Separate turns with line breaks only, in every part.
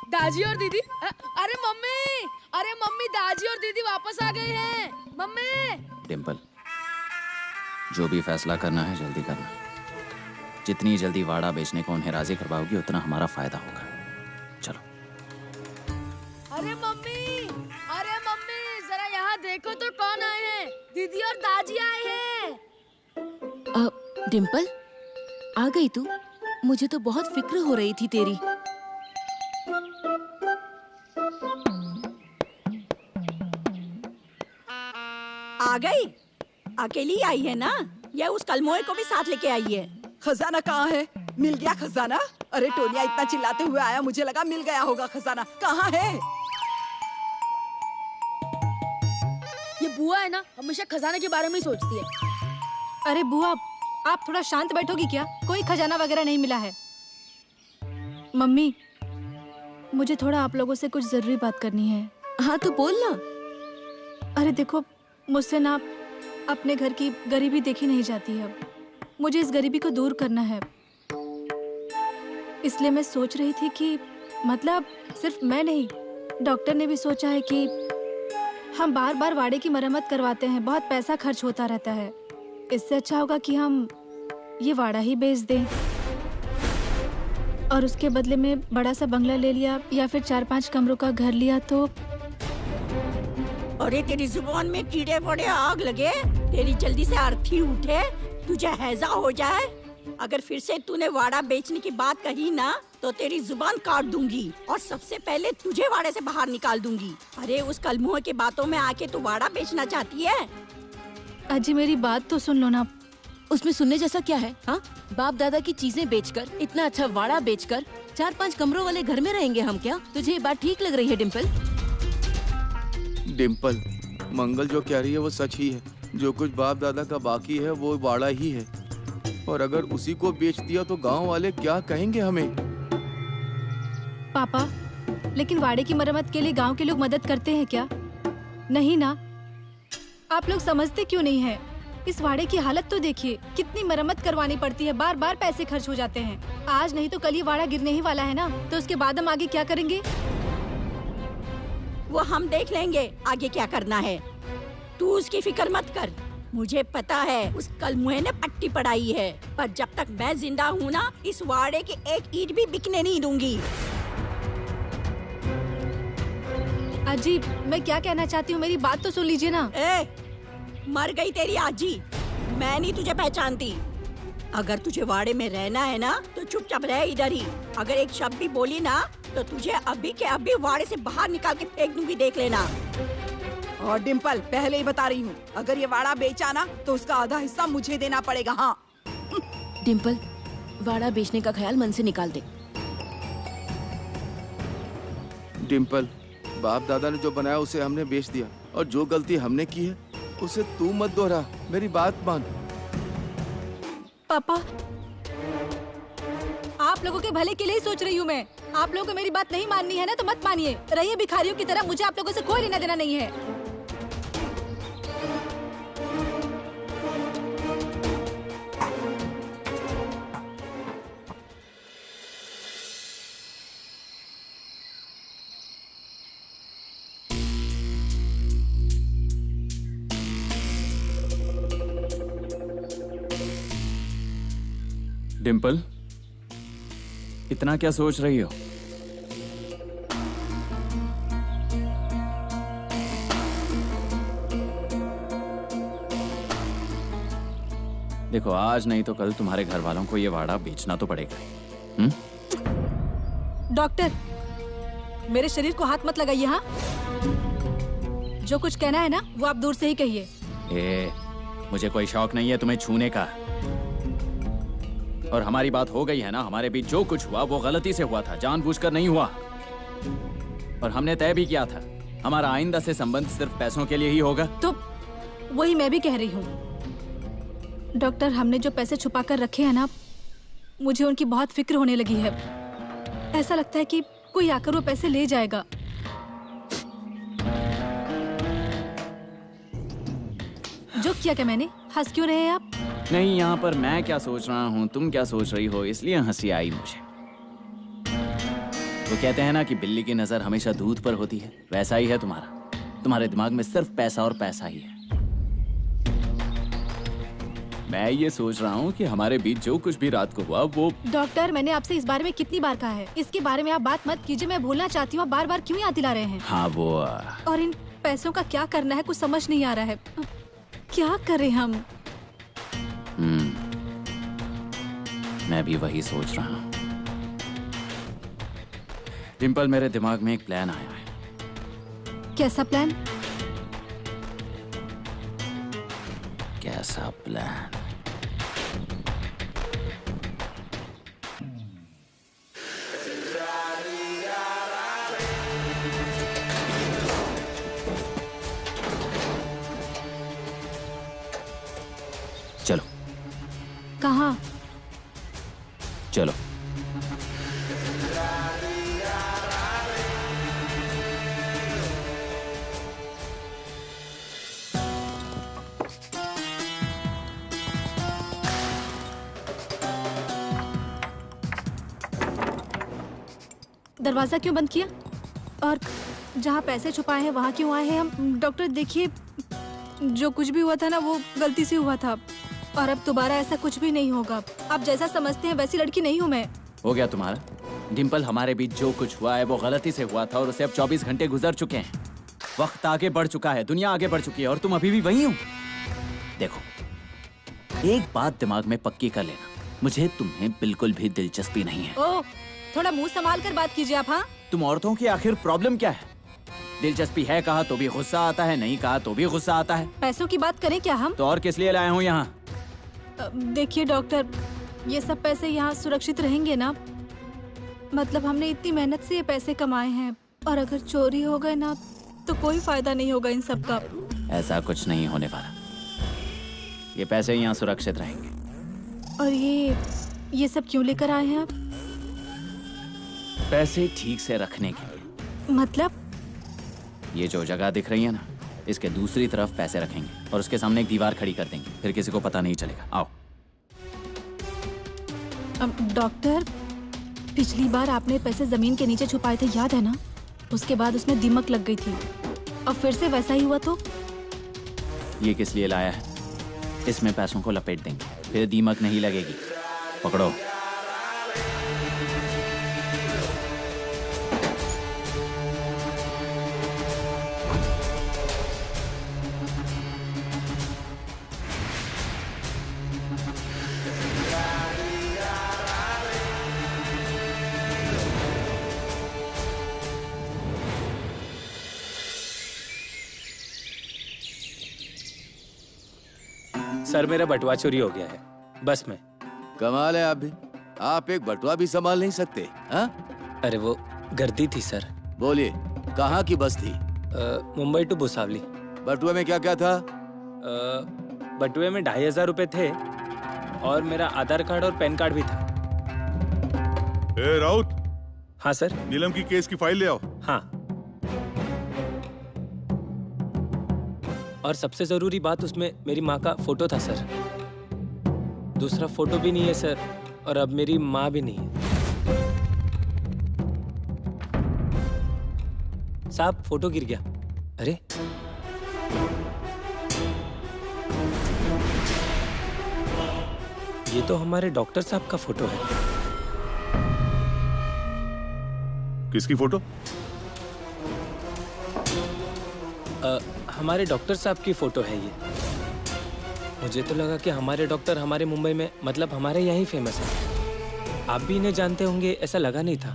दाजी और दीदी, अरे मम्मी दाजी और दीदी वापस आ गए हैं। मम्मी।
डिम्पल, जो भी फैसला करना है जल्दी करना। जितनी जल्दी वाड़ा बेचने को उन्हें राजी करवाओगी उतना हमारा फायदा होगा। चलो।
अरे मम्मी जरा यहाँ देखो तो कौन आए हैं। दीदी और दाजी आए हैं।
डिम्पल, आ गई तू? मुझे तो बहुत फिक्र हो रही थी तेरी।
आ गई? अकेली आई है ना? या उस कलमोए को भी साथ लेके आई है?
खजाना कहाँ है? मिल गया खजाना? अरे टोनिया इतना चिल्लाते हुए आया, मुझे लगा मिल गया होगा खजाना। कहाँ है?
ये बुआ है ना, हमेशा खजाने के बारे में ही सोचती है।
अरे बुआ, आप थोड़ा शांत बैठोगी क्या? कोई खजाना वगैरह नहीं मिला है। मम्मी, मुझे थोड़ा आप लोगों से कुछ जरूरी बात करनी है।
हाँ तो बोल ना।
अरे देखो, मुझसे ना अपने घर की गरीबी देखी नहीं जाती है। मुझे इस गरीबी को दूर करना है। इसलिए मैं सोच रही थी कि मतलब सिर्फ मैं नहीं, डॉक्टर ने भी सोचा है कि हम बार बार वाड़े की मरम्मत करवाते हैं, बहुत पैसा खर्च होता रहता है। इससे अच्छा होगा कि हम ये वाड़ा ही बेच दें और उसके बदले में बड़ा सा बंगला ले लिया या फिर 4-5 कमरों का घर लिया तो।
अरे तेरी जुबान में कीड़े पड़े, आग लगे, तेरी जल्दी से अर्थी उठे, तुझे हैजा हो जाए। अगर फिर से तूने वाड़ा बेचने की बात कही ना तो तेरी जुबान काट दूंगी और सबसे पहले तुझे वाड़े से बाहर निकाल दूंगी। अरे उस कलमुए की बातों में आके तू वाड़ा बेचना चाहती है?
अजी मेरी बात तो सुन लो ना।
उसमें सुनने जैसा क्या है? हाँ, बाप दादा की चीजें बेचकर, इतना अच्छा वाड़ा बेचकर 4-5 कमरों वाले घर में रहेंगे हम क्या? तुझे ये बात ठीक लग रही है डिम्पल?
डिम्पल, मंगल जो कह रही है वो सच ही है। जो कुछ बाप दादा का बाकी है वो वाड़ा ही है, और अगर उसी को बेच दिया तो गांव वाले क्या कहेंगे हमें?
पापा, लेकिन वाड़े की मरम्मत के लिए गांव के लोग मदद करते हैं क्या? नहीं ना। आप लोग समझते क्यों नहीं हैं? इस वाड़े की हालत तो देखिए, कितनी मरम्मत करवानी पड़ती है, बार बार पैसे खर्च हो जाते हैं। आज नहीं तो कल ये वाड़ा गिरने ही वाला है ना, तो उसके बाद हम आगे क्या करेंगे?
वो हम देख लेंगे आगे क्या करना है। तू उसकी फिक्र मत कर। मुझे पता है उस कलमुए ने पट्टी पढ़ाई है, पर जब तक मैं जिंदा हूँ ना, इस वाड़े की एक ईंट भी बिकने नहीं दूंगी।
अजी, मैं क्या कहना चाहती हूँ, मेरी बात तो सुन लीजिए ना।
मर गई तेरी आजी, मैं नहीं तुझे पहचानती। अगर तुझे वाड़े में रहना है ना तो चुपचाप रह इधर ही। अगर एक शब्द भी बोली ना तो तुझे अभी के अभी वाड़े से बाहर निकाल के फेंक दूंगी, देख लेना।
और डिम्पल, पहले ही बता रही हूँ, अगर ये वाड़ा बेचा ना तो उसका आधा हिस्सा मुझे देना पड़ेगा। हाँ
डिम्पल, वाड़ा बेचने का ख्याल मन से निकाल दे।
डिम्पल, बाप दादा ने जो बनाया उसे हमने बेच दिया, और जो गलती हमने की है उसे तू मत दोहरा। मेरी बात मान।
पापा, आप लोगों के भले के लिए ही सोच रही हूँ मैं। आप लोगों को मेरी बात नहीं माननी है ना तो मत मानिए। रहिए भिखारियों की तरह, मुझे आप लोगों से कोई लेना देना नहीं है।
डिम्पल, इतना क्या सोच रही हो? देखो, आज नहीं तो कल तुम्हारे घर वालों को ये वाड़ा बेचना तो पड़ेगा।
डॉक्टर, मेरे शरीर को हाथ मत लगाइए। हाँ, जो कुछ कहना है ना वो आप दूर से ही कहिए।
मुझे कोई शौक नहीं है तुम्हें छूने का, और हमारी बात हो गई है ना। हमारे बीच जो कुछ हुआ वो गलती से हुआ था, जानबूझकर नहीं हुआ। और हमने तय भी किया था हमारा आइंदा से संबंध सिर्फ पैसों के लिए ही होगा।
तो वही मैं भी कह रही हूँ डॉक्टर, हमने जो पैसे छुपा कर रखे हैं ना, मुझे उनकी बहुत फिक्र होने लगी है। ऐसा लगता है कि कोई आकर वो पैसे ले जाएगा। जो किया क्या मैंने? हंस क्यों रहे हैं आप?
नहीं, यहाँ पर मैं क्या सोच रहा हूँ, तुम क्या सोच रही हो, इसलिए हंसी आई मुझे। तो कहते हैं ना कि बिल्ली की नजर हमेशा दूध पर होती है, वैसा ही है तुम्हारे दिमाग में सिर्फ पैसा और पैसा ही है। मैं ये सोच रहा हूँ कि हमारे बीच जो कुछ भी रात को हुआ वो...
डॉक्टर, मैंने आपसे इस बारे में कितनी बार कहा है, इसके बारे में आप बात मत कीजिए। मैं भूलना चाहती हूँ, बार बार क्यों याद दिला रहे हैं?
हाँ वो...
और इन पैसों का क्या करना है, कुछ समझ नहीं आ रहा है। क्या करें हम?
मैं भी वही सोच रहा हूँ। डिम्पल, मेरे दिमाग में एक प्लान आया है।
कैसा प्लान?
कैसा प्लान? चलो।
कहाँ?
चलो।
दरवाजा क्यों बंद किया? और जहाँ पैसे छुपाए हैं वहाँ क्यों आए हैं हम? डॉक्टर देखिए, जो कुछ भी हुआ था ना वो गलती से हुआ था, और अब दोबारा ऐसा कुछ भी नहीं होगा। आप जैसा समझते हैं वैसी लड़की नहीं हूँ मैं।
हो गया तुम्हारा? डिम्पल, हमारे बीच जो कुछ हुआ है वो गलती से हुआ था और उसे अब 24 घंटे गुजर चुके हैं। वक्त आगे बढ़ चुका है, दुनिया आगे बढ़ चुकी है और तुम अभी भी वही हो। देखो, एक बात दिमाग में पक्की कर लेना, मुझे तुम्हें बिल्कुल भी दिलचस्पी नहीं है।
ओह, थोड़ा मुंह संभाल कर बात कीजिए आप। हाँ,
तुम औरतों की आखिर प्रॉब्लम क्या है? दिलचस्पी है कहा तो भी गुस्सा आता है, नहीं कहा तो भी गुस्सा आता है।
पैसों की बात करें क्या हम?
तो और किस लिए लाया हूँ यहाँ?
देखिए डॉक्टर, ये सब पैसे यहाँ सुरक्षित रहेंगे ना? मतलब हमने इतनी मेहनत से ये पैसे कमाए हैं, और अगर चोरी हो गए ना तो कोई फायदा नहीं होगा इन सब का।
ऐसा कुछ नहीं होने वाला, ये पैसे यहाँ सुरक्षित रहेंगे।
और ये सब क्यों लेकर आए हैं आप?
पैसे ठीक से रखने के लिए।
मतलब?
ये जो जगह दिख रही है ना, इसके दूसरी तरफ पैसे रखेंगे और उसके सामने एक दीवार खड़ी कर देंगे, फिर किसी को पता नहीं चलेगा। आओ।
डॉक्टर, पिछली बार आपने पैसे जमीन के नीचे छुपाए थे, याद है ना? उसके बाद उसमें दीमक लग गई थी, अब फिर से वैसा ही हुआ तो?
ये किस लिए लाया है? इसमें पैसों को लपेट देंगे, फिर दीमक नहीं लगेगी। पकड़ो।
सर, मेरा बटुआ चोरी हो गया है बस में।
कमाल है आप भी, आप एक बटुआ भी संभाल नहीं सकते। हाँ?
अरे वो गर्दी थी सर।
बोलिए, कहाँ की बस थी?
मुंबई टू भुसावली।
बटुए में क्या क्या था?
बटुए में 2500 रुपए थे और मेरा आधार कार्ड और पैन कार्ड भी था।
ए राउत।
हाँ सर।
नीलम की केस की फाइल ले आओ।
हाँ। और सबसे जरूरी बात, उसमें मेरी माँ का फोटो था सर। दूसरा फोटो भी नहीं है सर, और अब मेरी माँ भी नहीं है। साहब, फोटो गिर गया। अरे ये तो हमारे डॉक्टर साहब का फोटो है।
किसकी फोटो?
हमारे डॉक्टर साहब की फोटो है ये। मुझे तो लगा कि हमारे डॉक्टर हमारे मुंबई में, मतलब हमारे यहाँ ही फेमस है। आप भी इन्हें जानते होंगे, ऐसा लगा नहीं था।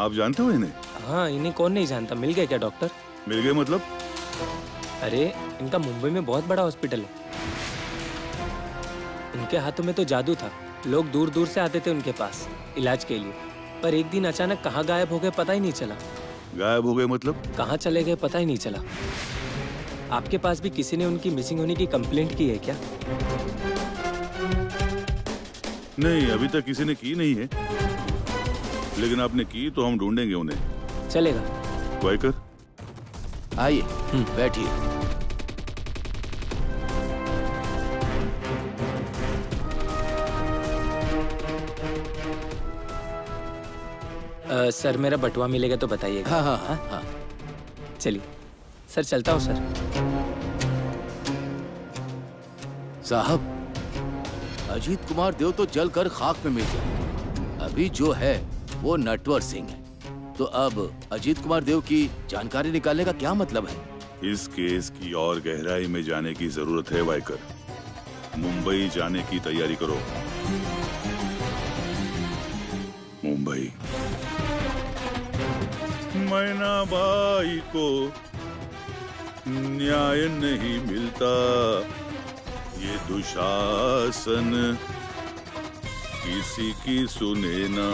आप जानते हो इन्हें?
हाँ, इन्हें कौन नहीं जानता। मिल गए क्या डॉक्टर?
मिल गए मतलब?
अरे इनका मुंबई में बहुत बड़ा हॉस्पिटल है। इनके हाथों में तो जादू था। लोग दूर दूर से आते थे उनके पास इलाज के लिए, पर एक दिन अचानक कहाँ गायब हो गए पता ही नहीं चला।
गायब हो गए मतलब?
कहाँ चले गए पता ही नहीं चला। आपके पास भी किसी ने उनकी मिसिंग होने की कंप्लेंट की है क्या?
नहीं, अभी तक किसी ने की नहीं है, लेकिन आपने की तो हम ढूंढेंगे उन्हें।
चलेगा।
वाइकर,
आइए बैठिए।
सर मेरा बटुआ मिलेगा तो बताइएगा।
हाँ हाँ हाँ हाँ।
चलिए सर, चलता हूँ सर।
साहब, अजीत कुमार देव तो जल कर खाक में मिल गया। अभी जो है वो नटवर सिंह है। तो अब अजीत कुमार देव की जानकारी निकालने का क्या मतलब है?
इस केस की और गहराई में जाने की जरूरत है वाइकर। मुंबई जाने की तैयारी करो। मुंबई। मैना बाई को न्याय नहीं मिलता, ये दुशासन किसी की सुने ना,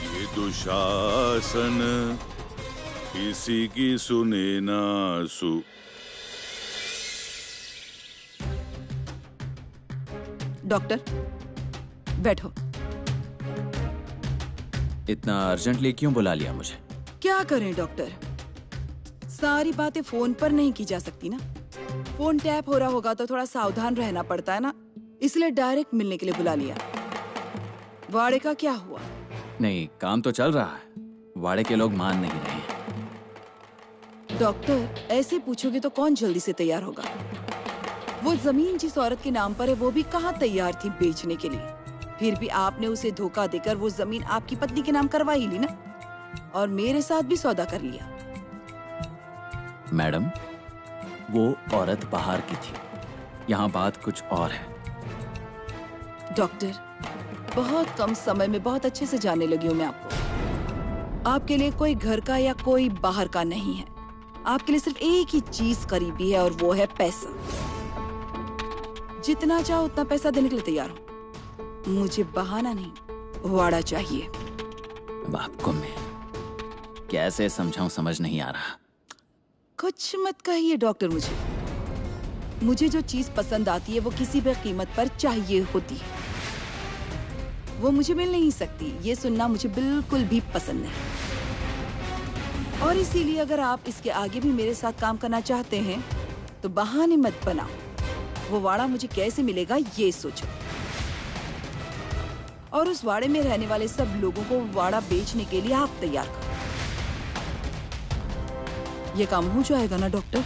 ये दुशासन किसी की सुने ना
डॉक्टर बैठो।
इतना अर्जेंटली क्यों बुला लिया मुझे?
क्या करें डॉक्टर, सारी बातें फोन पर नहीं की जा सकती ना। फोन टैप हो रहा होगा तो थोड़ा सावधान रहना पड़ता है ना, इसलिए डायरेक्ट मिलने के लिए बुला लिया। वाड़े का क्या हुआ?
नहीं, काम तो चल रहा है, वाड़े के लोग मान नहीं रहे हैं।
डॉक्टर, ऐसे पूछोगे तो कौन जल्दी से तैयार होगा? वो जमीन जिस औरत के नाम पर है वो भी कहाँ तैयार थी बेचने के लिए। फिर भी आपने उसे धोखा देकर वो जमीन आपकी पत्नी के नाम करवा ही ली ना, और मेरे साथ भी सौदा कर लिया।
मैडम, वो औरत बाहर की थी, यहाँ बात कुछ और है।
डॉक्टर, बहुत कम समय में बहुत अच्छे से जानने लगी हूँ मैं आपको। आपके लिए कोई घर का या कोई बाहर का नहीं है। आपके लिए सिर्फ एक ही चीज करीबी है, और वो है पैसा। जितना चाहो उतना पैसा देने के लिए तैयार हूँ। मुझे बहाना नहीं, वाड़ा चाहिए।
अब आपको मैं कैसे समझाऊं, समझ नहीं आ रहा।
कुछ मत कहिए डॉक्टर, मुझे जो चीज पसंद आती है वो किसी भी कीमत पर चाहिए होती है। वो मुझे मिल नहीं सकती, ये सुनना मुझे बिल्कुल भी पसंद नहीं। और इसीलिए अगर आप इसके आगे भी मेरे साथ काम करना चाहते हैं तो बहाने मत बनाओ। वो वाड़ा मुझे कैसे मिलेगा ये सोचो, और उस वाड़े में रहने वाले सब लोगों को वाड़ा बेचने के लिए आप तैयार करो। ये काम हो जाएगा ना डॉक्टर?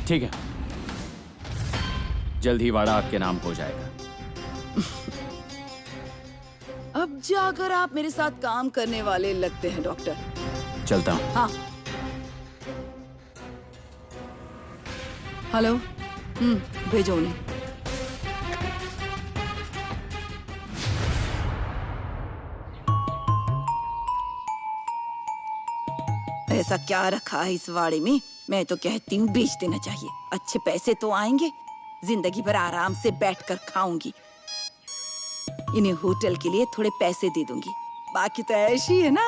ठीक है, जल्द ही वाड़ा आपके नाम हो जाएगा।
अब जाकर आप मेरे साथ काम करने वाले लगते हैं डॉक्टर।
चलता हूँ।
हाँ, हेलो, भेजो उन्हें। ऐसा क्या रखा है इस वाड़े में? मैं तो कहती हूँ बेच देना चाहिए। अच्छे पैसे तो आएंगे, जिंदगी भर आराम से बैठकर खाऊंगी। इन्हें होटल के लिए थोड़े पैसे दे दूंगी, बाकी तो ऐसी है ना,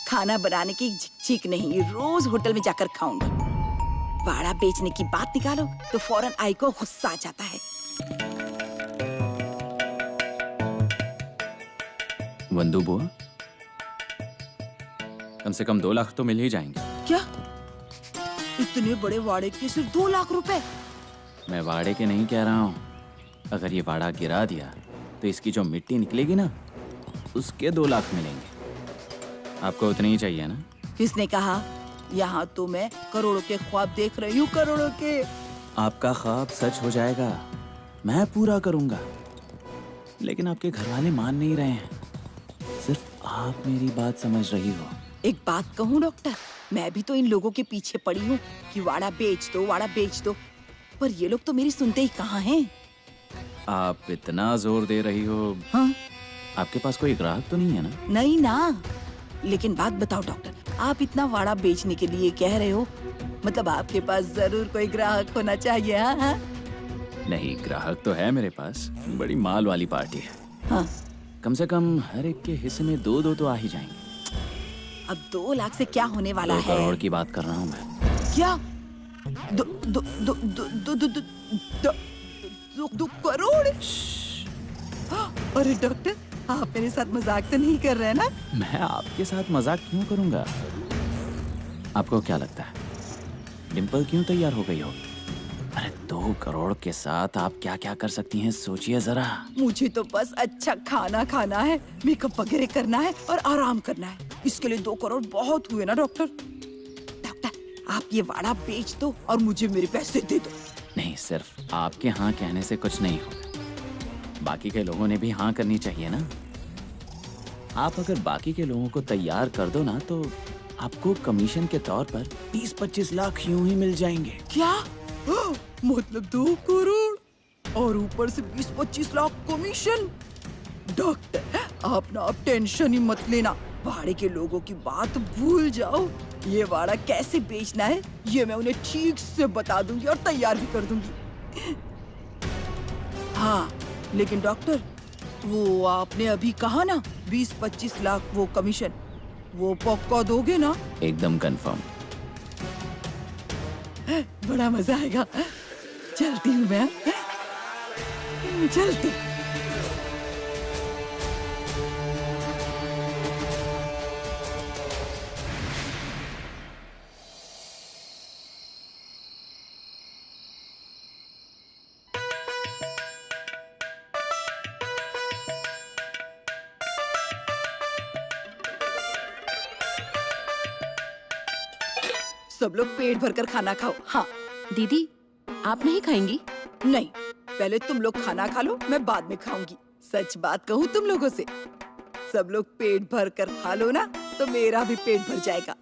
खाना बनाने की झिक नहीं, रोज होटल में जाकर खाऊंगी। वाड़ा बेचने की बात निकालो तो फौरन आई को गुस्सा आ जाता है।
वंदू बुआ, कम से कम 2 लाख तो मिल ही जाएंगे।
क्या? इतने बड़े वाड़े के सिर्फ 2 लाख रुपए?
मैं वाड़े के नहीं कह रहा हूँ। अगर ये वाड़ा गिरा दिया तो इसकी जो मिट्टी निकलेगी ना, उसके 2 लाख मिलेंगे। आपको उतने ही चाहिए ना?
किसने कहा? यहाँ तो मैं करोड़ों के ख्वाब देख रही हूँ, करोड़ों के।
आपका ख्वाब सच हो जाएगा, मैं पूरा करूंगा। लेकिन आपके घर वाले मान नहीं रहे हैं। सिर्फ आप मेरी बात समझ रही हो।
एक बात कहूँ डॉक्टर, मैं भी तो इन लोगों के पीछे पड़ी हूँ कि वाड़ा बेच दो, वाड़ा बेच दो, पर ये लोग तो मेरी सुनते ही कहाँ हैं।
आप इतना जोर दे रही हो।
हाँ?
आपके पास कोई ग्राहक तो नहीं है ना?
नहीं ना, लेकिन बात बताओ डॉक्टर, आप इतना वाड़ा बेचने के लिए कह रहे हो, मतलब आपके पास जरूर कोई ग्राहक होना चाहिए। हाँ हाँ?
नहीं, ग्राहक तो है मेरे पास, बड़ी माल वाली पार्टी है।
हाँ?
कम से कम हर एक के हिस्से में 2-2 तो आ ही जाएंगे।
अब 2 लाख से क्या होने वाला
2
है?
करोड़ की बात कर रहा हूँ मैं।
क्या? 2 करोड़? अरे डॉक्टर, आप मेरे साथ मजाक तो नहीं कर रहे ना?
मैं आपके साथ मजाक क्यों करूंगा? आपको क्या लगता है डिम्पल क्यों तैयार हो गई होगी? अरे 2 करोड़ के साथ आप क्या क्या कर सकती हैं, सोचिए जरा।
मुझे तो बस अच्छा खाना खाना है, मेकअप वगैरह करना है और आराम करना है। इसके लिए 2 करोड़ बहुत हुए ना डॉक्टर। डॉक्टर आप ये वाड़ा बेच दो और मुझे मेरे पैसे दे दो।
नहीं, सिर्फ आपके हाँ कहने से कुछ नहीं होगा, बाकी के लोगों ने भी हाँ करनी चाहिए ना। आप अगर बाकी के लोगों को तैयार कर दो ना तो आपको कमीशन के तौर पर 20-25 लाख यूं ही मिल जाएंगे।
क्या? मतलब 2 करोड़ और ऊपर से 20-25 लाख कमीशन। डॉक्टर आप ना अब टेंशन ही मत लेना, वाड़े के लोगों की बात भूल जाओ। ये वाड़ा कैसे बेचना है ये मैं उन्हें ठीक से बता दूंगी और तैयार भी कर दूंगी। हाँ लेकिन डॉक्टर वो आपने अभी कहा ना 20-25 लाख वो कमीशन, वो पक्का दोगे ना?
एकदम कंफर्म।
बड़ा मजा आएगा। चलती हूँ मैं, चलती। सब लोग पेट भरकर खाना खाओ। हाँ
दीदी आप नहीं खाएंगी?
नहीं, पहले तुम लोग खाना खा लो, मैं बाद में खाऊंगी। सच बात कहूँ तुम लोगों से, सब लोग पेट भर कर खा लो ना तो मेरा भी पेट भर जाएगा।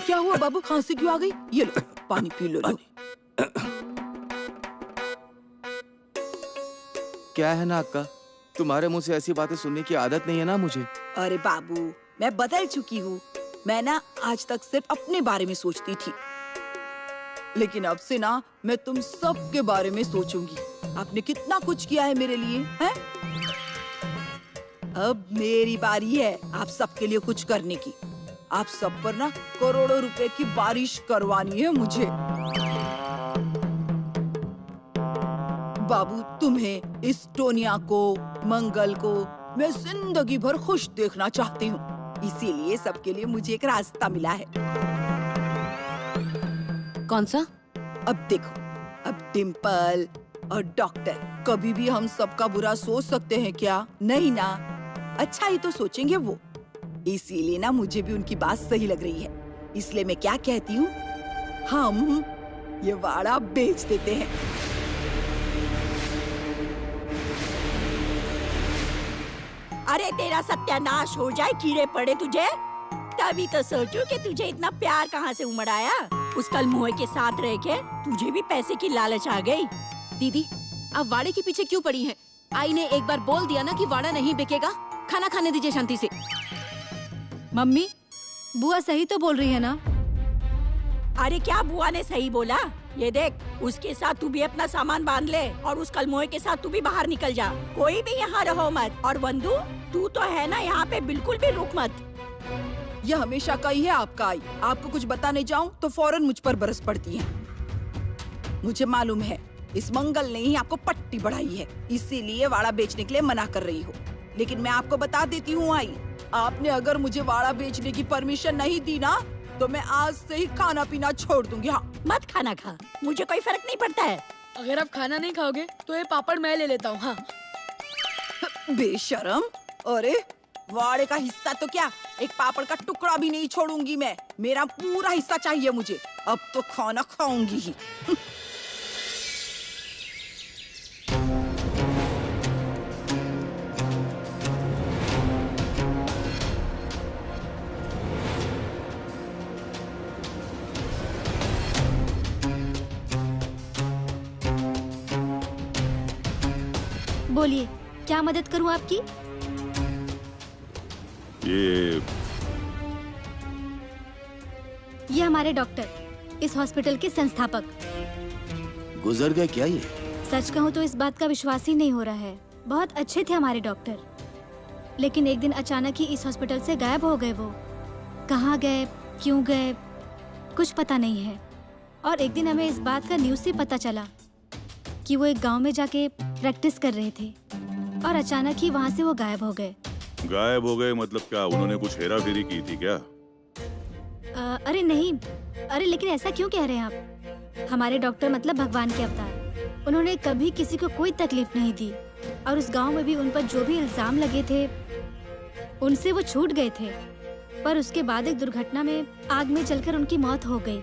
क्या हुआ बाबू, खांसी क्यों आ गई? ये लो पानी पी लो।
क्या है ना अक्का, तुम्हारे मुंह से ऐसी बातें सुनने की आदत नहीं है ना मुझे।
अरे बाबू मैं बदल चुकी हूँ। मैं ना आज तक सिर्फ अपने बारे में सोचती थी, लेकिन अब से ना मैं तुम सब के बारे में सोचूंगी। आपने कितना कुछ किया है मेरे लिए, हैं? अब मेरी बारी है आप सबके लिए कुछ करने की। आप सब पर ना करोड़ों रुपए की बारिश करवानी है मुझे। बाबू तुम्हें, इस टोनिया को, मंगल को मैं जिंदगी भर खुश देखना चाहती हूँ, इसीलिए सबके लिए मुझे एक रास्ता मिला है।
कौन सा?
अब देखो, अब डिम्पल और डॉक्टर कभी भी हम सबका बुरा सोच सकते हैं क्या? नहीं ना, अच्छा ही तो सोचेंगे वो। इसीलिए ना मुझे भी उनकी बात सही लग रही है। इसलिए मैं क्या कहती हूँ, हम ये वाड़ा बेच देते हैं।
अरे तेरा सत्यानाश हो जाए, कीड़े पड़े तुझे। तभी तो सोचूं कि तुझे इतना प्यार कहाँ से उमड़ आया। उस कल मुँह के साथ रह के तुझे भी पैसे की लालच आ गई।
दीदी आप वाड़े के पीछे क्यों पड़ी हैं? आई ने एक बार बोल दिया ना कि वाड़ा नहीं बिकेगा। खाना खाने दीजिए शांति से।
मम्मी बुआ सही तो बोल रही है ना?
अरे क्या बुआ ने सही बोला? ये देख, उसके साथ तू भी अपना सामान बांध ले और उस कलमोए के साथ तू भी बाहर निकल जा। कोई भी यहाँ रहो मत। और वंदू तू तो है ना, यहाँ पे बिल्कुल भी रुक मत।
ये हमेशा का ही है आपका आई। आपको कुछ बताने जाऊं तो फौरन मुझ पर बरस पड़ती है। मुझे मालूम है इस मंगल ने ही आपको पट्टी बढ़ाई है, इसीलिए वाड़ा बेचने के लिए मना कर रही हो। लेकिन मैं आपको बता देती हूँ आई, आपने अगर मुझे वाड़ा बेचने की परमिशन नहीं दी ना तो मैं आज से ही खाना पीना छोड़ दूंगी। हाँ
मत खाना खा, मुझे कोई फर्क नहीं पड़ता है।
अगर आप खाना नहीं खाओगे तो ये पापड़ मैं ले लेता हूँ। हाँ
बेशरम, अरे वाड़े का हिस्सा तो क्या, एक पापड़ का टुकड़ा भी नहीं छोड़ूंगी मैं। मेरा पूरा हिस्सा चाहिए मुझे। अब तो खाना खाऊंगी ही।
बोलिए क्या मदद करूं आपकी? ये हमारे डॉक्टर, इस हॉस्पिटल के संस्थापक।
गुजर गए क्या ये?
सच कहूँ तो इस बात का विश्वास ही नहीं हो रहा है। बहुत अच्छे थे हमारे डॉक्टर, लेकिन एक दिन अचानक ही इस हॉस्पिटल से गायब हो गए। वो कहाँ गए, क्यों गए, कुछ पता नहीं है। और एक दिन हमें इस बात का न्यूज़ से पता चला कि वो एक गांव में जाके प्रैक्टिस कर रहे थे और अचानक ही वहाँ से वो गायब हो गए।
गायब हो गए मतलब क्या, उन्होंने कुछ हेरा फेरी की थी क्या?
अरे नहीं, अरे लेकिन ऐसा क्यों कह रहे हैं आप? हमारे डॉक्टर मतलब भगवान के अवतार। उन्होंने कभी किसी को कोई तकलीफ नहीं दी और उस गांव में भी उन पर जो भी इल्जाम लगे थे उनसे वो छूट गए थे। पर उसके बाद एक दुर्घटना में आग में जलकर उनकी मौत हो गई।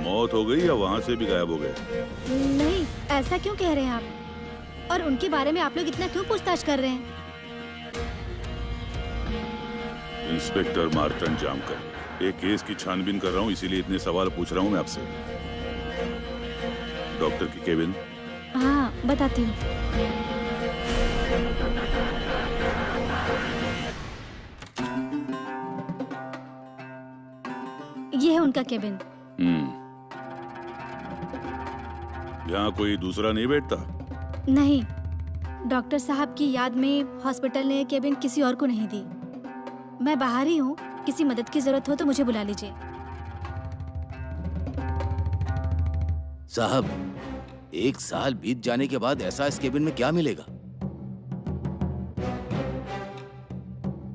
मौत हो गई या वहाँ से भी गायब हो गए?
नहीं, ऐसा क्यों कह रहे हैं आप? और उनके बारे में आप लोग इतना क्यों पूछताछ कर रहे हैं?
इंस्पेक्टर मार्तंड जामकर, एक केस की छानबीन कर रहा हूँ, इसीलिए इतने सवाल पूछ रहा हूँ मैं आपसे। डॉक्टर की केबिन?
हाँ, बताती हूँ। ये है उनका केबिन।
यहाँ कोई दूसरा नहीं बैठता?
नहीं, डॉक्टर साहब की याद में हॉस्पिटल ने केबिन किसी और को नहीं दी। मैं बाहर ही हूँ, किसी मदद की जरूरत हो तो मुझे बुला लीजिए।
साहब, 1 साल बीत जाने के बाद ऐसा इस केबिन में क्या मिलेगा?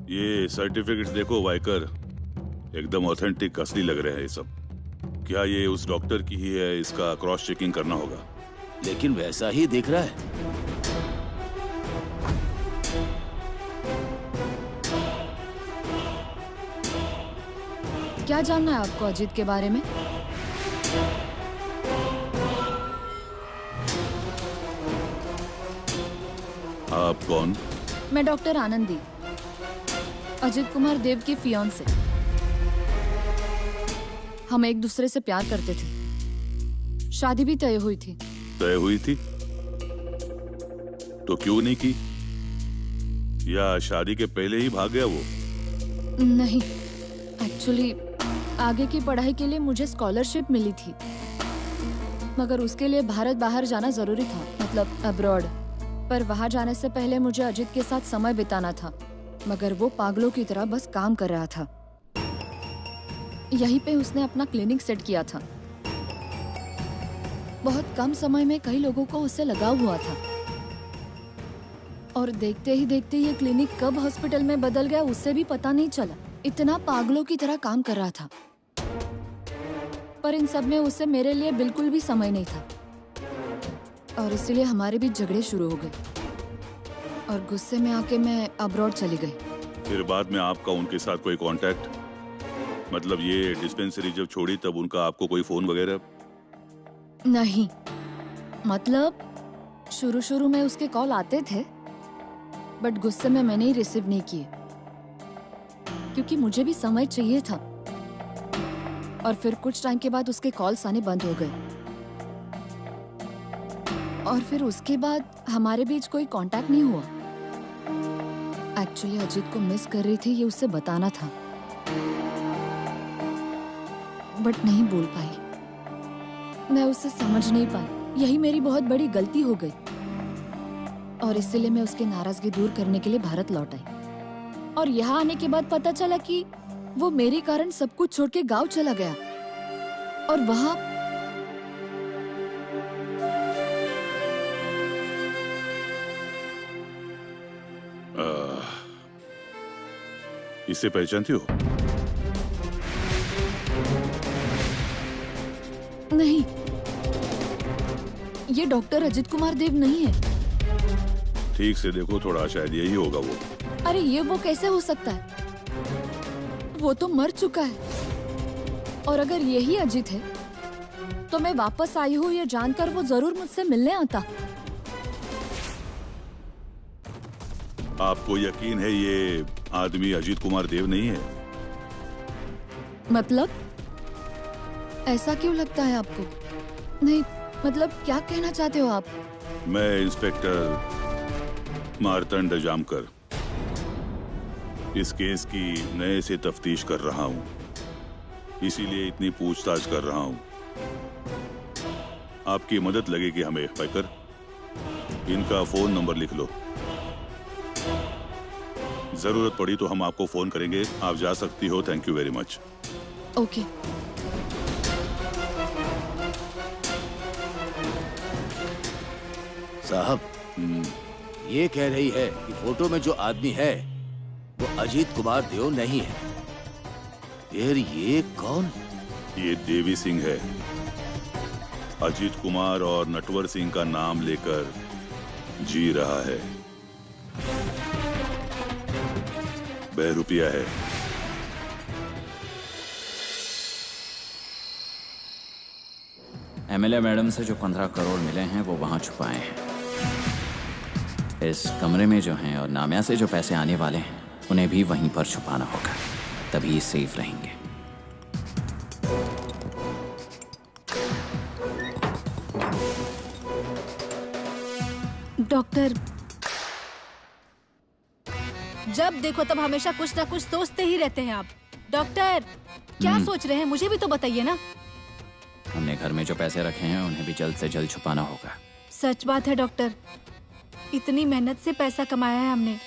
ये सर्टिफिकेट्स देखो वाइकर, एकदम ऑथेंटिक असली लग रहे हैं ये सब। क्या ये उस डॉक्टर की ही है? इसका क्रॉस चेकिंग करना होगा।
लेकिन वैसा ही दिख रहा है।
क्या जानना है आपको अजीत के बारे में?
आप कौन?
मैं डॉक्टर आनंदी, अजीत कुमार देव की फियांसे। हम एक दूसरे से प्यार करते थे, शादी भी तय हुई थी।
तय हुई थी तो क्यों नहीं की? या शादी के पहले ही भाग गया वो?
नहीं, एक्चुअली आगे की पढ़ाई के लिए मुझे स्कॉलरशिप मिली थी, मगर उसके लिए भारत बाहर जाना जरूरी था, मतलब अब्रॉड। पर वहां जाने से पहले मुझे अजीत के साथ समय बिताना था, मगर वो पागलों की तरह बस काम कर रहा था। यहीं पे उसने अपना क्लिनिक सेट किया था। बहुत कम समय में कई लोगों को उससे लगाव हुआ था, और देखते ही देखते ये क्लिनिक कब हॉस्पिटल में बदल गया उससे भी पता नहीं चला। इतना पागलों की तरह काम कर रहा था, पर इन सब में उससे मेरे लिए बिल्कुल भी समय नहीं था, और इसलिए हमारे बीच झगड़े शुरू हो गए, और गुस्से में आके मैं अब्रॉड चली गई।
फिर बाद में आपका उनके साथ कोई कांटेक्ट? मतलब ये डिस्पेंसरी जब छोड़ी तब उनका आपको कोई फोन वगैरह?
नहीं, मतलब शुरू में उसके कॉल आते थे, बट गुस्से में मैंने ही रिसीव नहीं किए, क्योंकि मुझे भी समय चाहिए था। और फिर कुछ टाइम के बाद उसके कॉल्स आने बंद हो गए, और फिर उसके बाद हमारे बीच कोई कांटेक्ट नहीं हुआ। एक्चुअली अजीत को मिस कर रही थी, ये उससे बताना था, बट नहीं बोल पाई। मैं उससे समझ नहीं पाई, यही मेरी बहुत बड़ी गलती हो गई, और इसलिए मैं उसकी नाराजगी दूर करने के लिए भारत लौट आई। और यहाँ आने के बाद पता चला कि वो मेरे कारण सब कुछ छोड़ के गांव चला गया, और वहाँ
इसे पहचानती हो?
नहीं, ये डॉक्टर अजीत कुमार देव नहीं है।
ठीक से देखो थोड़ा, शायद यही होगा वो।
अरे ये वो कैसे हो सकता है? वो तो मर चुका है, और अगर यही अजीत है तो मैं वापस आई हूँ ये जानकर वो जरूर मुझसे मिलने आता।
आपको यकीन है ये आदमी अजीत कुमार देव नहीं है?
मतलब ऐसा क्यों लगता है आपको? नहीं, मतलब क्या कहना चाहते हो आप?
मैं इंस्पेक्टर मार्तंड जामकर इस केस की नए से तफ्तीश कर रहा हूँ, इसीलिए इतनी पूछताछ कर रहा हूँ। आपकी मदद लगेगी हमें वाइकर। इनका फोन नंबर लिख लो, जरूरत पड़ी तो हम आपको फोन करेंगे। आप जा सकती हो। Thank you very much.
Okay.
साहब, ये कह रही है कि फोटो में जो आदमी है वो अजीत कुमार देव नहीं है। फिर ये कौन?
ये देवी सिंह है, अजीत कुमार और नटवर सिंह का नाम लेकर जी रहा है। ₹2 है।
एमएलए मैडम से जो 15 करोड़ मिले हैं वो वहां छुपाए हैं। इस कमरे में जो हैं और नामिया से जो पैसे आने वाले हैं उन्हें भी वहीं पर छुपाना होगा, तभी सेफ रहेंगे।
डॉक्टर, जब देखो तब हमेशा कुछ ना कुछ सोचते ही रहते हैं आप। डॉक्टर, क्या सोच रहे हैं, मुझे भी तो बताइए ना।
हमने घर में जो पैसे रखे हैं उन्हें भी जल्द से जल्द छुपाना होगा।
सच बात है डॉक्टर, इतनी मेहनत से पैसा कमाया है हमने,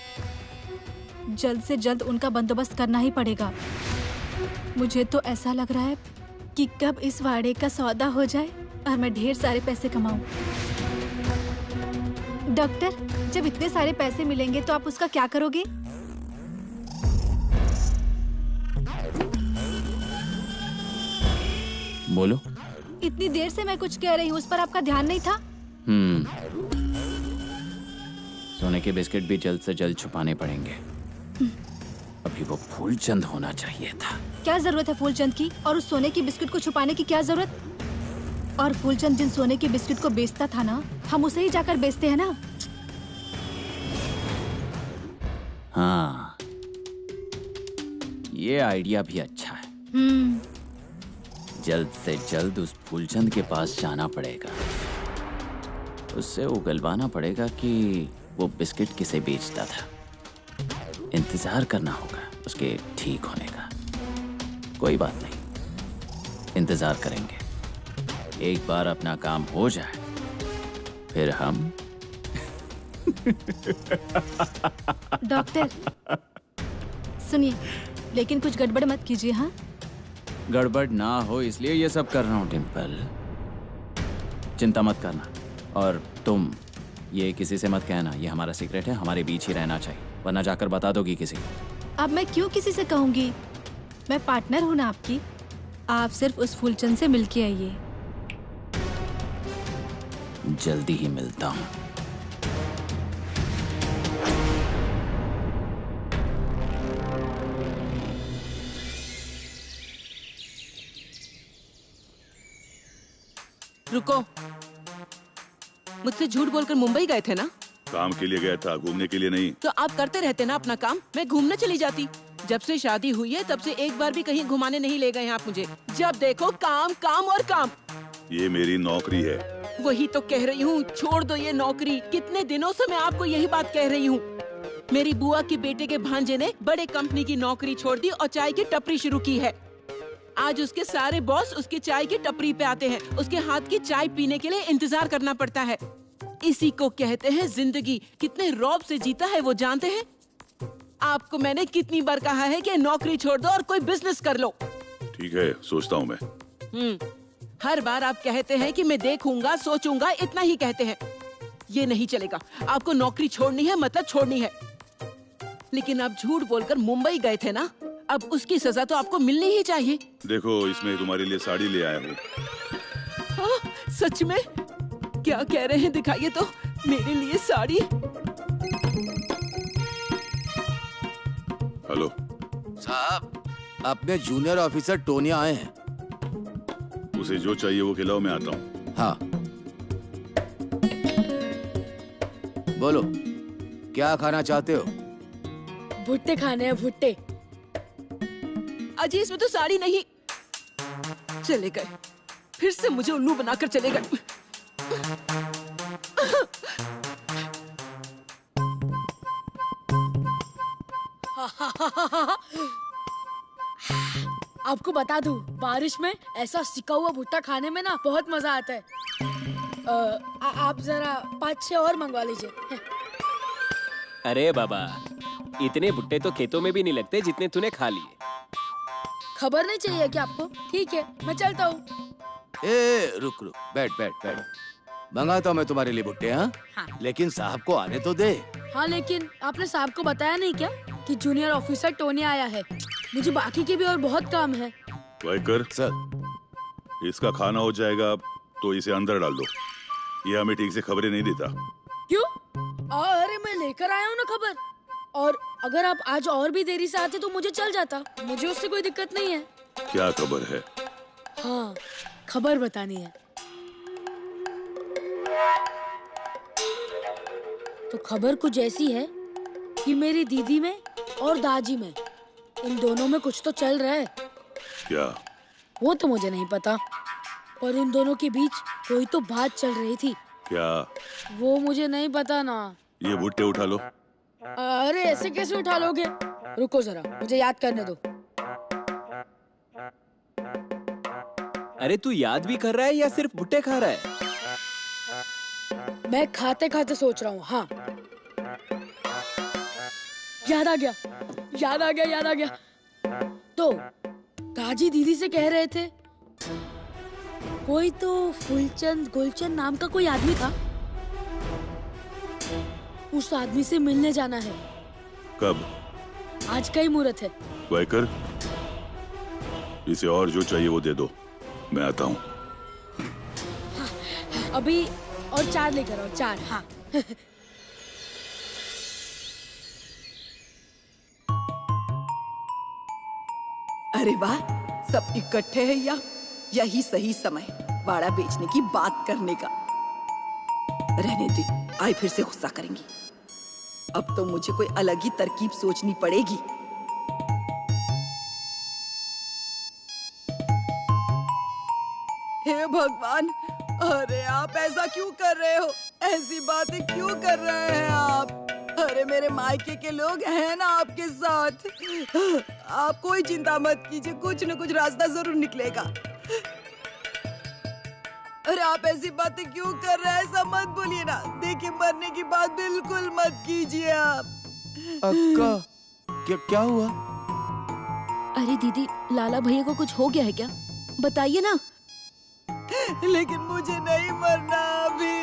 जल्द से जल्द उनका बंदोबस्त करना ही पड़ेगा। मुझे तो ऐसा लग रहा है कि कब इस वाड़े का सौदा हो जाए और मैं ढेर सारे पैसे कमाऊं। डॉक्टर, जब इतने सारे पैसे मिलेंगे तो आप उसका क्या करोगे?
बोलो।
इतनी देर से मैं कुछ कह रही हूँ, उस पर आपका ध्यान नहीं था?
सोने के बिस्किट भी जल्द से जल्द छुपाने पड़ेंगे। अभी वो फूलचंद होना चाहिए था।
क्या जरूरत है फूलचंद की, और उस सोने की बिस्किट को छुपाने की क्या जरूरत? और फूलचंद जिन सोने की बिस्किट को बेचता था ना, हम उसे ही जाकर बेचते हैं ना।
हाँ, ये आइडिया भी अच्छा है। जल्द से जल्द उस फूलचंद के पास जाना पड़ेगा, उससे उगलवाना पड़ेगा कि वो बिस्किट किसे बेचता था। इंतजार करना होगा उसके ठीक होने का। कोई बात नहीं, इंतजार करेंगे। एक बार अपना काम हो जाए फिर हम
डॉक्टर सुनिए, लेकिन कुछ गड़बड़ मत कीजिए। हाँ,
गड़बड़ ना हो इसलिए ये सब कर रहा हूँ डिम्पल, चिंता मत करना। और तुम ये किसी से मत कहना, ये हमारा सीक्रेट है, हमारे बीच ही रहना चाहिए, वरना जाकर बता दोगी किसी को।
अब मैं क्यों किसी से कहूँगी, मैं पार्टनर हूँ ना आपकी। आप सिर्फ उस फूलचंद से मिलके आइए।
जल्दी ही मिलता हूँ।
रुको, मुझसे झूठ बोलकर मुंबई गए थे ना?
काम के लिए गया था, घूमने के लिए नहीं।
तो आप करते रहते ना अपना काम, मैं घूमने चली जाती। जब से शादी हुई है तब से एक बार भी कहीं घुमाने नहीं ले गए हैं आप मुझे। जब देखो काम काम और काम।
ये मेरी नौकरी है।
वही तो कह रही हूँ, छोड़ दो ये नौकरी। कितने दिनों से मैं आपको यही बात कह रही हूँ। मेरी बुआ के बेटे के भांजे ने बड़े कंपनी की नौकरी छोड़ दी और चाय की टपरी शुरू की है। आज उसके सारे बॉस उसकी चाय की टपरी पे आते हैं, उसके हाथ की चाय पीने के लिए इंतजार करना पड़ता है। इसी को कहते हैं जिंदगी। कितने रौब से जीता है वो जानते हैं? आपको मैंने कितनी बार कहा है कि नौकरी छोड़ दो और कोई बिजनेस कर लो।
ठीक है, सोचता हूँ मैं।
हर बार आप कहते हैं कि मैं देखूंगा, सोचूंगा, इतना ही कहते हैं। ये नहीं चलेगा, आपको नौकरी छोड़नी है मतलब छोड़नी है। लेकिन आप झूठ बोलकर मुंबई गए थे ना, अब उसकी सजा तो आपको मिलनी ही चाहिए।
देखो, इसमें तुम्हारे लिए साड़ी ले आया हूँ।
सच में? क्या कह रहे हैं, दिखाइए तो। मेरे लिए साड़ी?
हेलो
साहब, अपने जूनियर ऑफिसर टोनिया आए हैं।
उसे जो चाहिए वो खिलाओ, मैं आता हूँ।
हाँ, बोलो क्या खाना चाहते हो?
भुट्टे खाने हैं, भुट्टे।
अजी, इसमें तो साड़ी नहीं। चले गए, फिर से मुझे उल्लू बनाकर चले गए।
आपको बता दूं, बारिश में ऐसा सिका हुआ भुट्टा खाने में ना बहुत मजा आता है। आप जरा 5-6 और मंगवा लीजिए।
अरे बाबा, इतने भुट्टे तो खेतों में भी नहीं लगते जितने तूने खा लिए।
खबर नहीं चाहिए क्या आपको? ठीक है, मैं चलता हूँ।
रुक रुक, बैठ बैठ बैठ। मंगाता हूँ मैं तुम्हारे लिए भुट्टे। हाँ, लेकिन साहब को आने तो दे।
हाँ, लेकिन आपने साहब को बताया नहीं क्या कि जूनियर ऑफिसर टोनी आया है? मुझे बाकी के भी और बहुत काम है।
वाइकर
सर,
इसका खाना हो जाएगा तो इसे अंदर डाल दो। ये हमें ठीक से खबरें नहीं देता।
क्यों? अरे मैं लेकर आया हूँ ना खबर। और अगर आप आज और भी देरी से आते तो मुझे चल जाता, मुझे उससे कोई दिक्कत नहीं है।
क्या खबर है?
हाँ, खबर बतानी है। तो खबर कुछ ऐसी है कि मेरी दीदी में और दादी में, इन दोनों में कुछ तो चल रहा है।
क्या?
वो तो मुझे नहीं पता, पर इन दोनों के बीच कोई तो बात चल रही थी।
क्या?
वो मुझे नहीं पता ना।
ये भुट्टे उठा लो।
अरे ऐसे कैसे उठा लोगे? रुको जरा, मुझे याद करने दो।
अरे तू याद भी कर रहा है या सिर्फ भुट्टे खा रहा है?
मैं खाते खाते सोच रहा हूँ। हाँ, याद आ गया, याद आ गया, याद आ गया। तो ताजी दीदी से कह रहे थे कोई तो फुलचंद गुलचंद नाम का कोई आदमी था, उस आदमी से मिलने जाना है।
कब?
आज का ही मुहूर्त है।
वाइकर, इसे और जो चाहिए वो दे दो, मैं आता हूँ।
अभी और 4 लेकर आओ, 4। हाँ।
अरे वाह, सब इकट्ठे हैं या यही सही समय वाड़ा बेचने की बात करने का। रहने दे, आई फिर से गुस्सा करेंगी। अब तो मुझे कोई अलग ही तरकीब सोचनी पड़ेगी। हे भगवान, अरे आप ऐसा क्यों कर रहे हो? ऐसी बातें क्यों कर रहे हैं आप? अरे मेरे मायके के लोग हैं ना आपके साथ। आप कोई चिंता मत कीजिए, कुछ न कुछ रास्ता जरूर निकलेगा। अरे आप ऐसी बातें क्यों कर रहे हैं? ऐसा मत बोलिए ना। देखिए, मरने की बात बिल्कुल मत कीजिए आप।
अक्का, क्या हुआ?
अरे दीदी, लाला भैया को कुछ हो गया है क्या? बताइए ना।
लेकिन मुझे नहीं मरना अभी।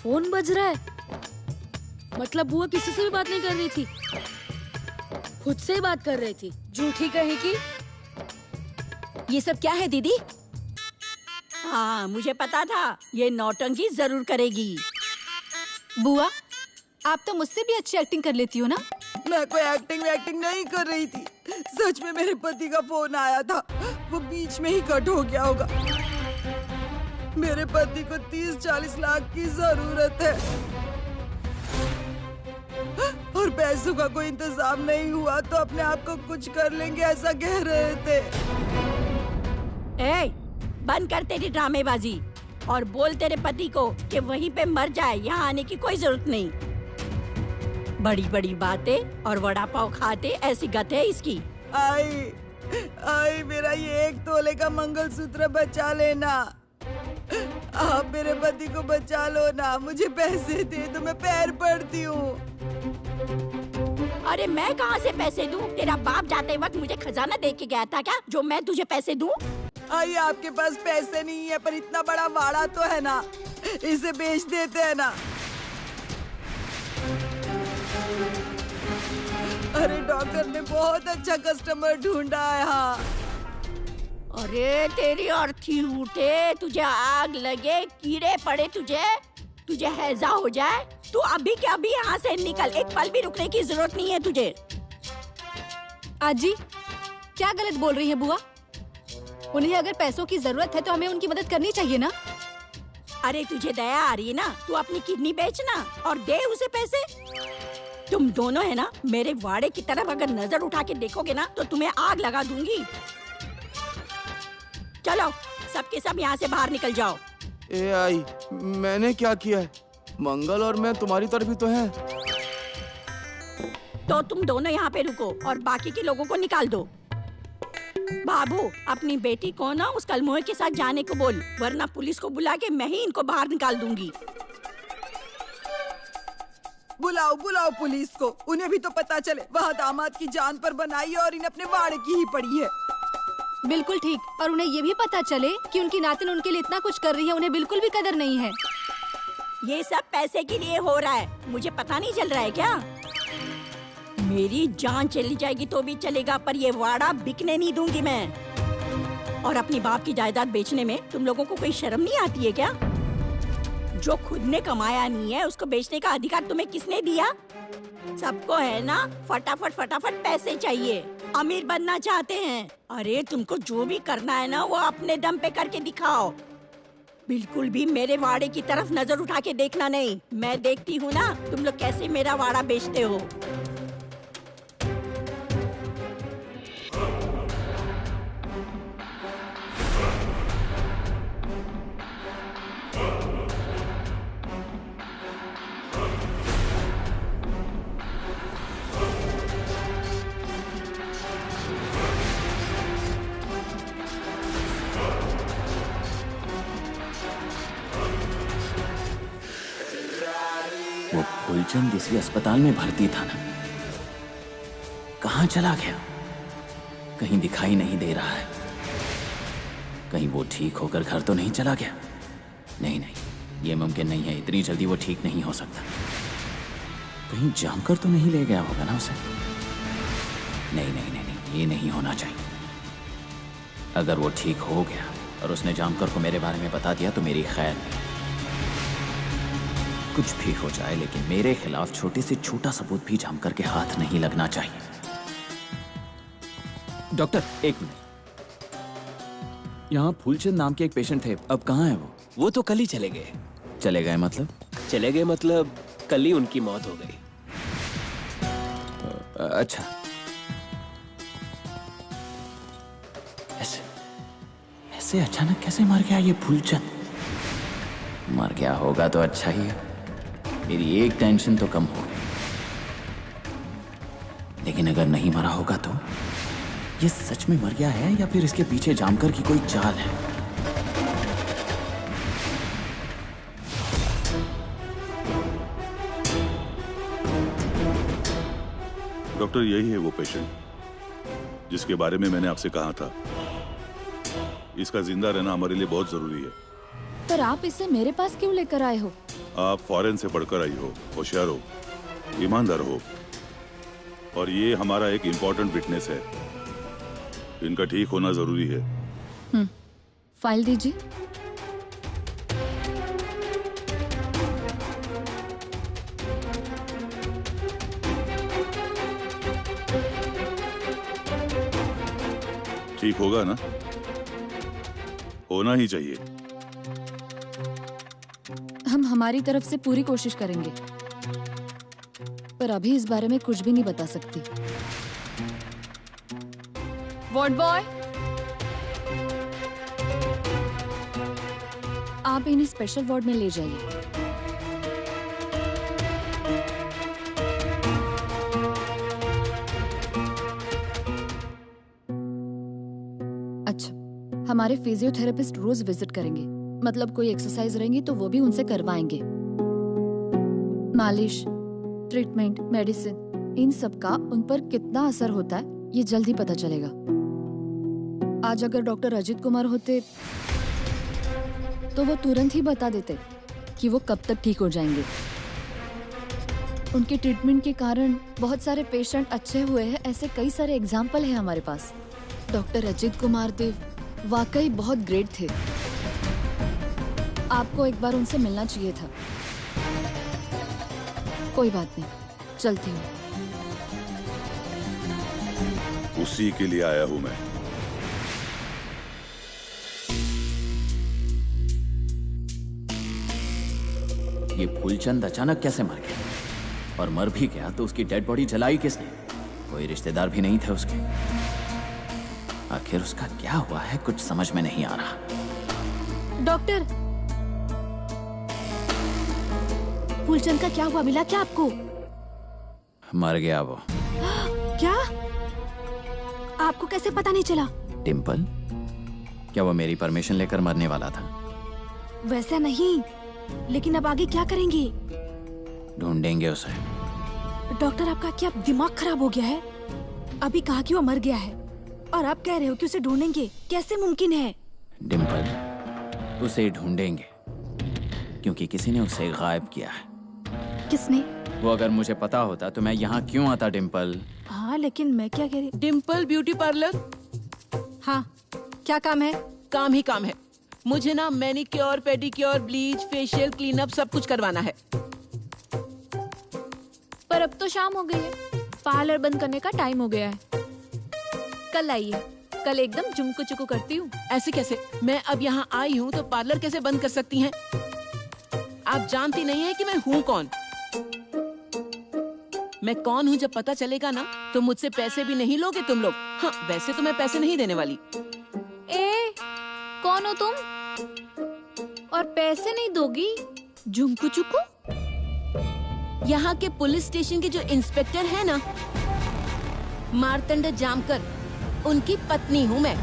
फोन बज रहा है, मतलब बुआ किसी से भी बात नहीं कर रही थी, खुद से ही बात कर रही थी। झूठी कहीं की।
ये सब क्या है दीदी? हाँ, मुझे पता था ये नौटंकी जरूर करेगी।
बुआ, आप तो मुझसे भी अच्छी एक्टिंग कर लेती हो ना।
मैं कोई एक्टिंग नहीं कर रही थी। सच में मेरे पति का फोन आया था, वो बीच में ही कट हो गया होगा। मेरे पति को 30-40 लाख की जरूरत है और पैसों का कोई इंतजाम नहीं हुआ तो अपने आप को कुछ कर लेंगे, ऐसा कह रहे थे।
ए, बंद कर तेरी ड्रामेबाजी और बोल तेरे पति को कि वहीं पे मर जाए, यहाँ आने की कोई जरूरत नहीं। बड़ी बड़ी बातें और वड़ा पाव खाते, ऐसी गत है इसकी।
आई मेरा ये 1 तोले का मंगलसूत्र बचा लेना। आप मेरे पति को बचा लो ना, मुझे पैसे दे दो, मैं पैर पड़ती हूँ।
अरे मैं कहाँ से पैसे दूँ? तेरा बाप जाते वक्त मुझे खजाना दे के गया था क्या, जो मैं तुझे पैसे दूँ?
आई, आपके पास पैसे नहीं है पर इतना बड़ा वाड़ा तो है ना, इसे बेच देते हैं ना। अरे डॉक्टर ने बहुत अच्छा कस्टमर ढूंढा है। हाँ।
अरे तेरी अर्थी उठे, तुझे आग लगे, कीड़े पड़े तुझे हैजा हो जाए, तू अभी के अभी यहाँ से निकल। एक पल भी रुकने की जरूरत नहीं है तुझे।
आजी, क्या गलत बोल रही है बुआ? उन्हें अगर पैसों की जरूरत है तो हमें उनकी मदद करनी चाहिए ना।
अरे तुझे दया आ रही है ना, तू अपनी किडनी बेचना और दे उसे पैसे। तुम दोनों है ना, मेरे वाड़े की तरफ अगर नजर उठा के देखोगे ना तो तुम्हें आग लगा दूंगी। चलो सबके सब यहाँ से बाहर निकल जाओ।
ए आई, मैंने क्या किया है? मंगल और मैं तुम्हारी तरफ ही तो हैं।
तो तुम दोनों यहाँ पे रुको और बाकी के लोगों को निकाल दो। बाबू, अपनी बेटी को ना उस कलमोए के साथ जाने को बोल, वरना पुलिस को बुला के मैं ही इनको बाहर निकाल दूंगी।
बुलाओ पुलिस को, उन्हें भी तो पता चले। वहाँ दामाद की जान पर बनाई है और इन्हें अपने वाड़े की ही पड़ी है।
बिल्कुल ठीक। और उन्हें ये भी पता चले कि उनकी नातिन उनके लिए इतना कुछ कर रही है, उन्हें बिल्कुल भी कदर नहीं है।
ये सब पैसे के लिए हो रहा है, मुझे पता नहीं चल रहा है क्या? मेरी जान चली जाएगी तो भी चलेगा, पर ये वाड़ा बिकने नहीं दूंगी मैं। और अपनी बाप की जायदाद बेचने में तुम लोगों को कोई शर्म नहीं आती है क्या? जो खुद ने कमाया नहीं है उसको बेचने का अधिकार तुम्हें किसने दिया? सबको है ना फटाफट फटाफट पैसे चाहिए, अमीर बनना चाहते हैं। अरे तुमको जो भी करना है ना वो अपने दम पे करके दिखाओ। बिल्कुल भी मेरे वाड़े की तरफ नजर उठा के देखना नहीं। मैं देखती हूँ ना तुम लोग कैसे मेरा वाड़ा बेचते हो।
वो फूलचंद इसी अस्पताल में भर्ती था ना, कहाँ चला गया? कहीं दिखाई नहीं दे रहा है। कहीं वो ठीक होकर घर तो नहीं चला गया? नहीं नहीं, ये मुमकिन नहीं है, इतनी जल्दी वो ठीक नहीं हो सकता। कहीं जानकर तो नहीं ले गया होगा ना उसे? नहीं नहीं नहीं नहीं, ये नहीं होना चाहिए। अगर वो ठीक हो गया और उसने जानकर को मेरे बारे में बता दिया तो मेरी खैर नहीं। कुछ भी हो जाए लेकिन मेरे खिलाफ छोटे से छोटा सबूत भी जानकर के हाथ नहीं लगना चाहिए। डॉक्टर एक मिनट, यहाँ फूलचंद नाम के एक पेशेंट थे, अब कहाँ है वो?
वो तो कल ही चले गए।
चले गए मतलब?
चले गए मतलब कल ही उनकी मौत हो गई।
अच्छा, ऐसे ऐसे अचानक कैसे मर गया ये फूलचंद? मर गया होगा तो अच्छा ही है, मेरी एक टेंशन तो कम हो गई। लेकिन अगर नहीं मरा होगा तो ये सच में मर गया है या फिर इसके पीछे जानकर की कोई चाल है?
डॉक्टर यही है वो पेशेंट जिसके बारे में मैंने आपसे कहा था। इसका जिंदा रहना हमारे लिए बहुत जरूरी है।
पर आप इसे मेरे पास क्यों लेकर आए हो?
आप फॉरेन से पढ़कर आई हो, होशियार हो, ईमानदार हो, और ये हमारा एक इम्पोर्टेंट विटनेस है। इनका ठीक होना जरूरी है।
फाइल दीजिए।
ठीक होगा ना? होना ही चाहिए।
हम हमारी तरफ से पूरी कोशिश करेंगे, पर अभी इस बारे में कुछ भी नहीं बता सकती। वार्ड बॉय, आप इन्हें स्पेशल वार्ड में ले जाइए। अच्छा, हमारे फिजियोथेरेपिस्ट रोज विजिट करेंगे, मतलब कोई एक्सरसाइज रहेंगी तो वो भी उनसे करवाएंगे। मालिश, ट्रीटमेंट, मेडिसिन, इन सब का उन पर कितना असर होता है ये जल्द ही पता चलेगा। आज अगर डॉक्टर अजीत कुमार होते तो वो तुरंत ही बता देते कि वो कब तक ठीक हो जाएंगे। उनके ट्रीटमेंट के कारण बहुत सारे पेशेंट अच्छे हुए हैं, ऐसे कई सारे एग्जाम्पल हैं हमारे पास। डॉक्टर अजीत कुमार देव वाकई बहुत ग्रेट थे। आपको एक बार उनसे मिलना चाहिए था। कोई बात नहीं, चलती हूँ।
उसी के लिए आया हूं मैं।
ये फूलचंद अचानक कैसे मर गया? और मर भी गया तो उसकी डेड बॉडी जलाई किसने? कोई रिश्तेदार भी नहीं थे उसके। आखिर उसका क्या हुआ है कुछ समझ में नहीं आ रहा।
डॉक्टर, फूलचंद का क्या हुआ, मिला क्या आपको?
मर गया वो।
क्या? आपको कैसे पता नहीं चला?
डिम्पल, क्या वो मेरी परमिशन लेकर मरने वाला था?
वैसा नहीं, लेकिन अब आगे क्या करेंगे?
ढूंढेंगे उसे।
डॉक्टर, आपका क्या दिमाग खराब हो गया है? अभी कहा कि वो मर गया है, और आप कह रहे हो कि उसे ढूंढेंगे? कैसे मुमकिन है?
डिम्पल, उसे ढूंढेंगे क्योंकि किसी ने उसे गायब किया है।
किसने?
वो अगर मुझे पता होता तो मैं यहाँ क्यों आता डिम्पल?
हाँ, लेकिन मैं क्या कह रही?
Dimple beauty parlour.
हाँ, क्या काम है?
काम ही काम है। मुझे ना manicure, pedicure, bleach, facial, cleanup सब कुछ करवाना है।
पर अब तो शाम हो गई है, पार्लर बंद करने का टाइम हो गया है। कल आइए, कल एकदम जुमको चुको करती हूँ।
ऐसे कैसे? मैं अब यहाँ आई हूँ तो पार्लर कैसे बंद कर सकती हैं? आप जानती नहीं है कि मैं हूँ कौन। मैं कौन हूँ जब पता चलेगा ना तो मुझसे पैसे भी नहीं लोगे तुम लोग। हाँ, वैसे तो मैं पैसे नहीं देने वाली।
ए, कौन हो तुम? और पैसे नहीं दोगी? जुमको चुको?
यहाँ के पुलिस स्टेशन के जो इंस्पेक्टर है ना, मार्तंड जामकर, उनकी पत्नी हूँ मैं।